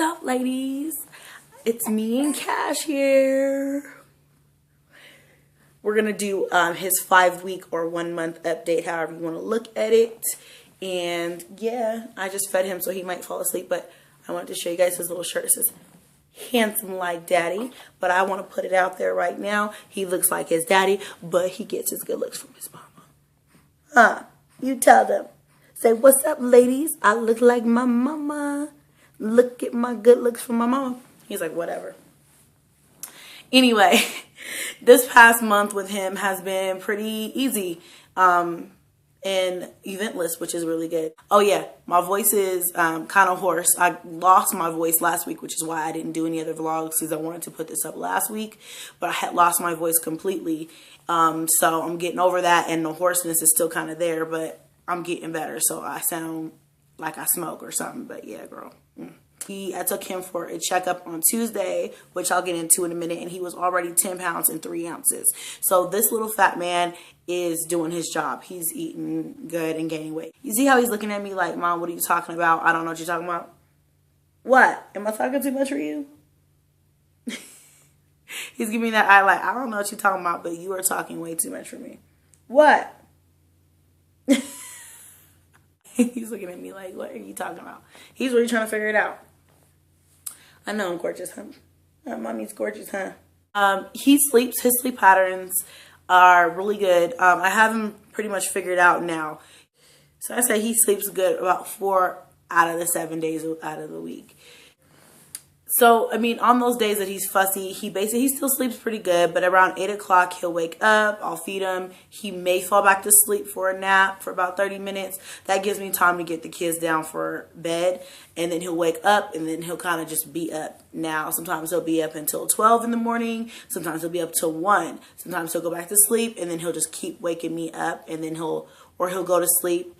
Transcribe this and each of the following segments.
up, ladies? It's me and Cash here. We're gonna do his 5-week or 1 month update, however you want to look at it. And yeah, I just fed him so he might fall asleep, but I wanted to show you guys his little shirt. It says handsome like daddy, but I want to put it out there right now. He looks like his daddy, but he gets his good looks from his mama. You tell them. Say, what's up, ladies? I look like my mama. Look at my good looks from my mama. He's like, whatever. Anyway, this past month with him has been pretty easy and eventless, which is really good. Oh yeah, my voice is kind of hoarse. I lost my voice last week, which is why I didn't do any other vlogs, because I wanted to put this up last week, but I had lost my voice completely. So I'm getting over that, and the hoarseness is still kind of there, but I'm getting better, so I sound like I smoke or something. But yeah, girl. I took him for a checkup on Tuesday, which I'll get into in a minute, and he was already 10 pounds and 3 ounces. So this little fat man is doing his job. He's eating good and gaining weight. You see how he's looking at me like, Mom, what are you talking about? I don't know what you're talking about. What? Am I talking too much for you? He's giving me that eye like, I don't know what you're talking about, but you are talking way too much for me. What? He's looking at me like, what are you talking about? He's really trying to figure it out. I know I'm gorgeous, huh? Mommy's gorgeous, huh? He sleeps. His sleep patterns are really good. I have him pretty much figured out now. So I say he sleeps good about 4 out of the 7 days out of the week. So, I mean, on those days that he's fussy, he still sleeps pretty good, but around 8 o'clock, he'll wake up, I'll feed him. He may fall back to sleep for a nap for about 30 minutes. That gives me time to get the kids down for bed, and then he'll wake up, and then he'll kind of just be up. Now, sometimes he'll be up until 12 in the morning. Sometimes he'll be up till 1. Sometimes he'll go back to sleep, and then he'll just keep waking me up, and then he'll go to sleep.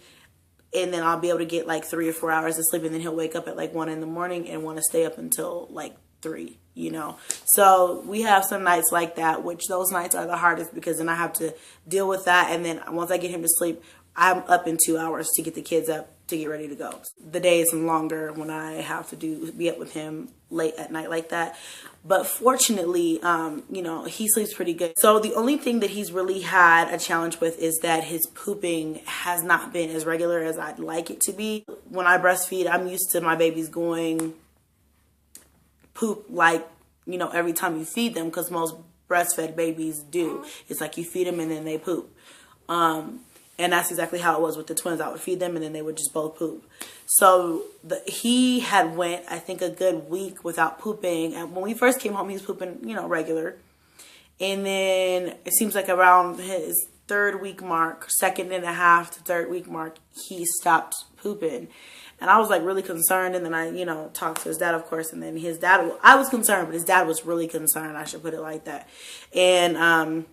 And then I'll be able to get like 3 or 4 hours of sleep, and then he'll wake up at like 1 in the morning and want to stay up until like 3, you know. So we have some nights like that, which those nights are the hardest, because then I have to deal with that. And then once I get him to sleep, I'm up in 2 hours to get the kids up to get ready to go. The day is longer when I have to be up with him late at night like that. But fortunately, you know, he sleeps pretty good. So the only thing that he's really had a challenge with is that his pooping has not been as regular as I'd like it to be. When I breastfeed, I'm used to my babies going poop like, you know, every time you feed them, because most breastfed babies do. It's like you feed them and then they poop. And that's exactly how it was with the twins. I would feed them and then they would just both poop. So he had went, I think, a good week without pooping. And when we first came home, he was pooping, you know, regular. And then it seems like around his 3rd week mark, 2nd and a half to 3rd week mark, he stopped pooping. And I was like really concerned. And then I, you know, talked to his dad, of course. And then his dad, I was concerned, but his dad was really concerned. I should put it like that. And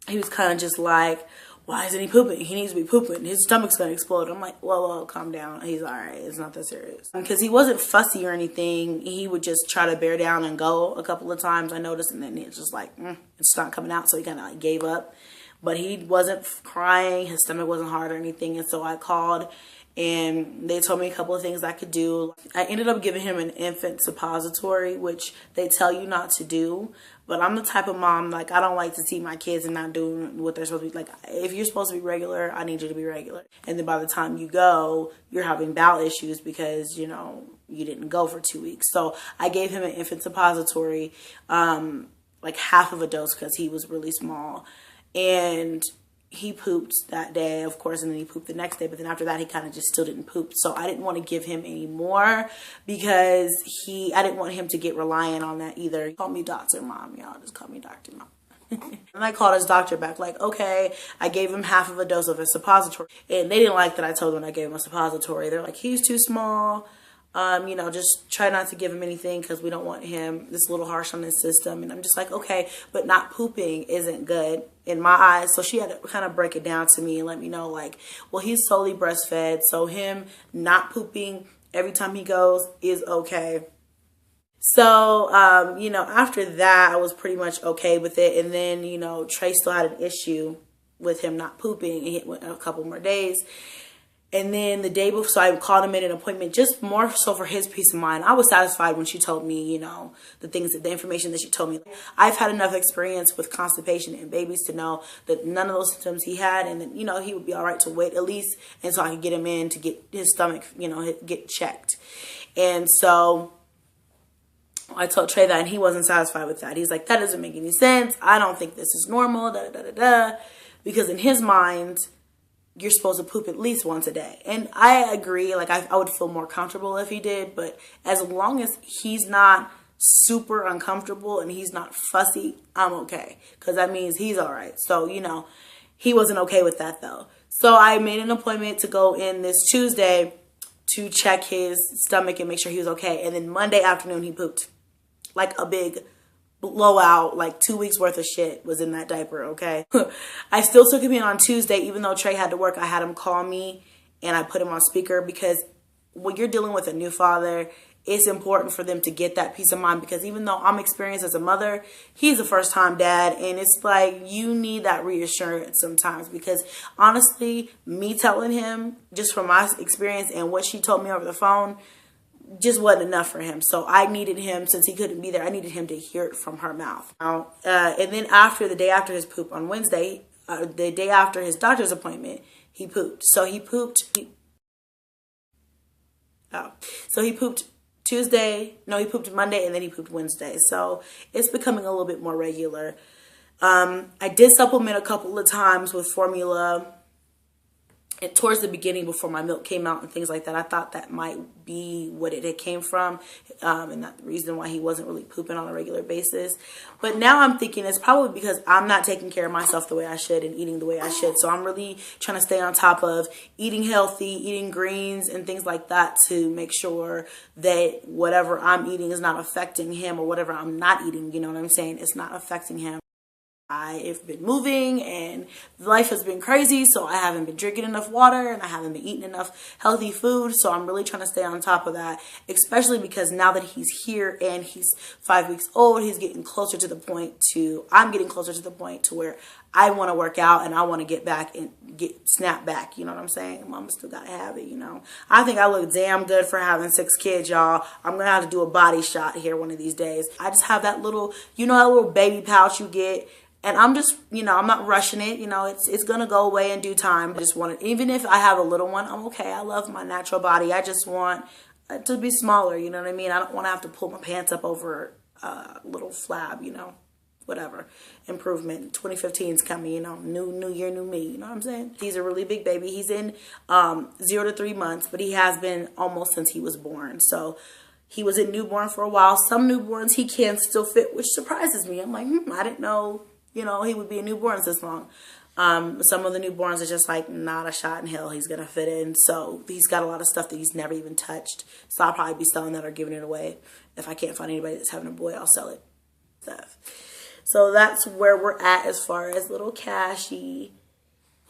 he was kind of just like, why isn't he pooping? He needs to be pooping. His stomach's going to explode. I'm like, whoa, calm down. He's all right. It's not that serious. Because he wasn't fussy or anything. He would just try to bear down and go a couple of times, I noticed. And then it's just like, it's not coming out. So he kind of like gave up. But he wasn't crying. His stomach wasn't hard or anything. And so I called, and they told me a couple of things I could do. I ended up giving him an infant suppository, which they tell you not to do. But I'm the type of mom, like, I don't like to see my kids and not doing what they're supposed to be. Like, if you're supposed to be regular, I need you to be regular. And then by the time you go, you're having bowel issues because, you know, you didn't go for 2 weeks. So I gave him an infant suppository, like half of a dose, because he was really small. And he pooped that day, of course, and then he pooped the next day. But then after that, he kind of just still didn't poop. So I didn't want to give him any more, because I didn't want him to get reliant on that either. He called me Dr. Mom, y'all. Just call me Dr. Mom. And I called his doctor back like, okay, I gave him half of a dose of a suppository. And they didn't like that I told them I gave him a suppository. They're like, he's too small. You know, just try not to give him anything, because we don't want him this little harsh on his system. And I'm just like, okay, but not pooping isn't good in my eyes. So she had to kind of break it down to me and let me know, like, well, he's solely breastfed, so him not pooping every time he goes is okay. So, you know, after that, I was pretty much okay with it. And then, you know, Trey still had an issue with him not pooping, and it went a couple more days. And then the day before, so I called him in an appointment just more so for his peace of mind. I was satisfied when she told me, you know, the information that she told me. I've had enough experience with constipation and babies to know that none of those symptoms he had, and that, you know, he would be all right to wait at least until I could get him in to get his stomach, you know, get checked. And so I told Trey that, and he wasn't satisfied with that. He's like, that doesn't make any sense. I don't think this is normal, because in his mind, you're supposed to poop at least once a day. And I agree. Like, I would feel more comfortable if he did. But as long as he's not super uncomfortable and he's not fussy, I'm okay. Because that means he's all right. So, you know, he wasn't okay with that, though. So I made an appointment to go in this Tuesday to check his stomach and make sure he was okay. And then Monday afternoon, he pooped. Like a big blowout, like 2 weeks worth of shit was in that diaper, okay? I still took him in on Tuesday, even though Trey had to work. I had him call me and I put him on speaker, because when you're dealing with a new father, it's important for them to get that peace of mind, because even though I'm experienced as a mother, he's a first time dad, and it's like you need that reassurance sometimes, because honestly, me telling him just from my experience and what she told me over the phone just wasn't enough for him. So I needed him, since he couldn't be there, I needed him to hear it from her mouth. And then the day after his poop on Wednesday, the day after his doctor's appointment, he pooped. So he pooped. So he pooped Tuesday. No, he pooped Monday, and then he pooped Wednesday. So it's becoming a little bit more regular. I did supplement a couple of times with formula. And towards the beginning, before my milk came out and things like that, I thought that might be what it had came from, and not the reason why he wasn't really pooping on a regular basis. But now I'm thinking it's probably because I'm not taking care of myself the way I should and eating the way I should. So I'm really trying to stay on top of eating healthy, eating greens and things like that, to make sure that whatever I'm eating is not affecting him, or whatever I'm not eating, you know what I'm saying, it's not affecting him. I have been moving and life has been crazy, so I haven't been drinking enough water and I haven't been eating enough healthy food. So I'm really trying to stay on top of that, especially because now that he's here and he's 5 weeks old, I'm getting closer to the point to where I want to work out and I want to get back and snap back. You know what I'm saying? Mama still got to have it, you know. I think I look damn good for having 6 kids, y'all. I'm going to have to do a body shot here one of these days. I just have that little, you know, that little baby pouch you get. And I'm just, you know, I'm not rushing it. You know, it's going to go away in due time. I just want it. Even if I have a little one, I'm okay. I love my natural body. I just want it to be smaller. You know what I mean? I don't want to have to pull my pants up over a little flab, you know, whatever. Improvement. 2015 is coming, you know, new year, new me. You know what I'm saying? He's a really big baby. He's in 0 to 3 months, but he has been almost since he was born. So he was in newborn for a while. Some newborns he can still fit, which surprises me. I'm like, I didn't know, you know, he would be a newborn this long. Some of the newborns are just like, not a shot in hell he's going to fit in. So he's got a lot of stuff that he's never even touched. So I'll probably be selling that or giving it away. If I can't find anybody that's having a boy, I'll sell it. So that's where we're at as far as little Cashy.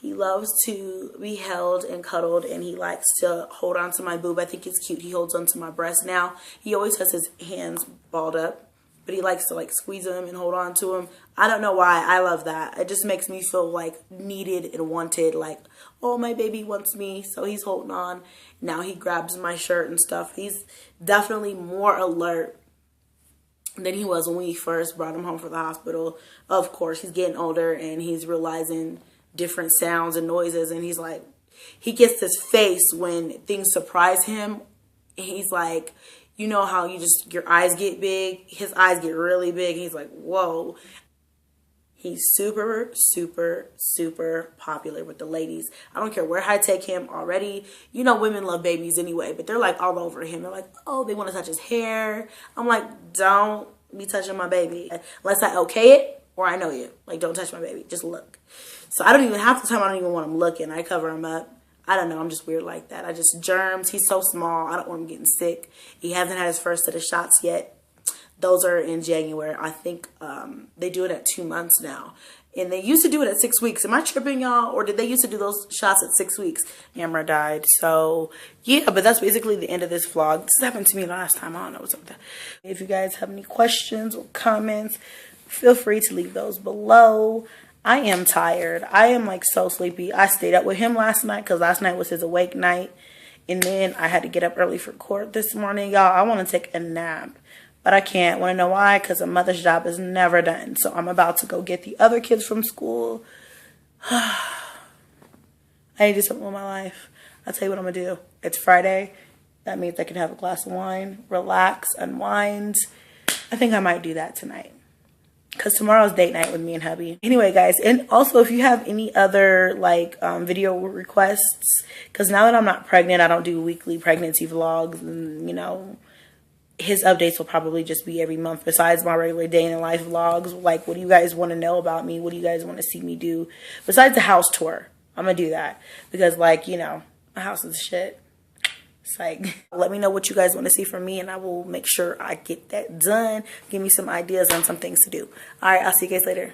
He loves to be held and cuddled, and he likes to hold on to my boob. I think it's cute. He holds onto my breast now. He always has his hands balled up, but he likes to like squeeze them and hold on to him. I don't know why. I love that. It just makes me feel like needed and wanted, like, oh, my baby wants me. So he's holding on. Now he grabs my shirt and stuff. He's definitely more alert than he was when we first brought him home from the hospital. Of course, he's getting older and he's realizing different sounds and noises, and he's like, he gets this face when things surprise him. He's like, you know how your eyes get big? His eyes get really big. He's like, whoa. He's super, super, super popular with the ladies. I don't care where I take him already. You know, women love babies anyway, but they're like all over him. They're like, oh, they want to touch his hair. I'm like, don't be touching my baby. Unless I okay it or I know you. Like, don't touch my baby. Just look. So I don't even, half the time I don't even want him looking. I cover him up. I don't know. I'm just weird like that. Germs. He's so small. I don't want him getting sick. He hasn't had his first set of shots yet. Those are in January. I think they do it at 2 months now. And they used to do it at 6 weeks. Am I tripping, y'all? Or did they used to do those shots at 6 weeks? Amber died. So, yeah, but that's basically the end of this vlog. This happened to me last time. I don't know what's up with that. If you guys have any questions or comments, feel free to leave those below. I am tired. I am like so sleepy. I stayed up with him last night because last night was his awake night. And then I had to get up early for court this morning. Y'all, I want to take a nap. But I can't. Want to know why? Because a mother's job is never done. So I'm about to go get the other kids from school. I need to do something with my life. I'll tell you what I'm going to do. It's Friday. That means I can have a glass of wine, relax, unwind. I think I might do that tonight. Because tomorrow's date night with me and hubby. Anyway, guys, and also if you have any other like video requests, because now that I'm not pregnant, I don't do weekly pregnancy vlogs, and you know, his updates will probably just be every month besides my regular day in the life vlogs. Like, what do you guys want to know about me? What do you guys want to see me do? Besides the house tour, I'm going to do that. Because, like, you know, my house is shit. It's like, let me know what you guys want to see from me, and I will make sure I get that done. Give me some ideas on some things to do. All right, I'll see you guys later.